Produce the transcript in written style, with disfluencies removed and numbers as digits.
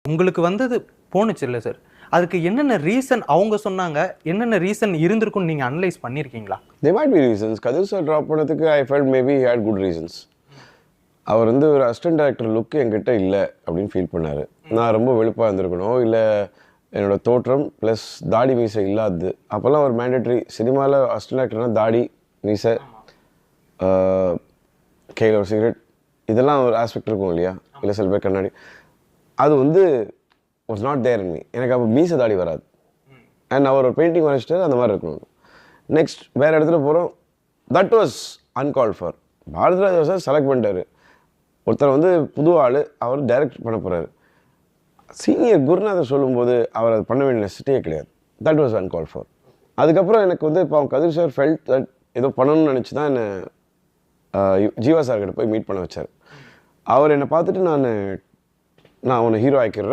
உங்களுக்கு வந்தது போணுச்சு இல்ல சார். அதுக்கு என்னென்ன ரீசன் அவங்க சொன்னாங்க? என்னென்ன ரீசன் இருந்திருக்கும்னு நீங்க அனலைஸ் பண்ணியிருக்கீங்களா? There might be reasons. Kathir sir drop பண்ணதுக்கு I felt maybe he had good reasons. அவர் வந்து ஒரு அசிஸ்டன்ட் டைரக்டர் லுக் என்கிட்ட இல்லை அப்படின்னு ஃபீல் பண்ணார். நான் ரொம்ப வெளுப்பாக இருந்திருக்கணும், இல்லை என்னோட தோற்றம் ப்ளஸ் தாடி மீசை இல்லாதது. அப்போல்லாம் ஒரு மேண்டேட்ரி சினிமாவில் அசிஸ்டன்ட் டைரக்டர்னால் தாடி மீசை, கையில் ஒரு சிகரெட், இதெல்லாம் ஒரு ஆஸ்பெக்ட் இருக்கும் இல்லையா? இல்லை சில பேர் கண்ணாடி. அது வந்து was not there in me. எனக்கு அப்போ மீசை தாடி வராது. அண்ட் அவர் ஒரு பெயிண்டிங் வரைச்சிட்டு அந்த மாதிரி இருக்கணும். நெக்ஸ்ட் வேறு இடத்துல போகிறோம். That was uncalled for. Bharathiraja sir select பண்ணிட்டாரு. ஒருத்தர் வந்து புது ஆள், அவர் டைரக்ட் பண்ண போகிறாரு. சீனியர் குருநாதர் சொல்லும்போது அவர் அது பண்ண வேண்டிய நெசிட்டியே கிடையாது. That was uncalled for. அதுக்கப்புறம் எனக்கு வந்து இப்போ அவங்க கதிர் சார் ஃபெல்ட் தட் ஏதோ பண்ணணும்னு நினச்சி தான் என்னை ஜீவா சார்கிட்ட போய் மீட் பண்ண வச்சார். அவர் என்னை பார்த்துட்டு நான் உன்னை ஹீரோ ஆக்கிடுறேன்,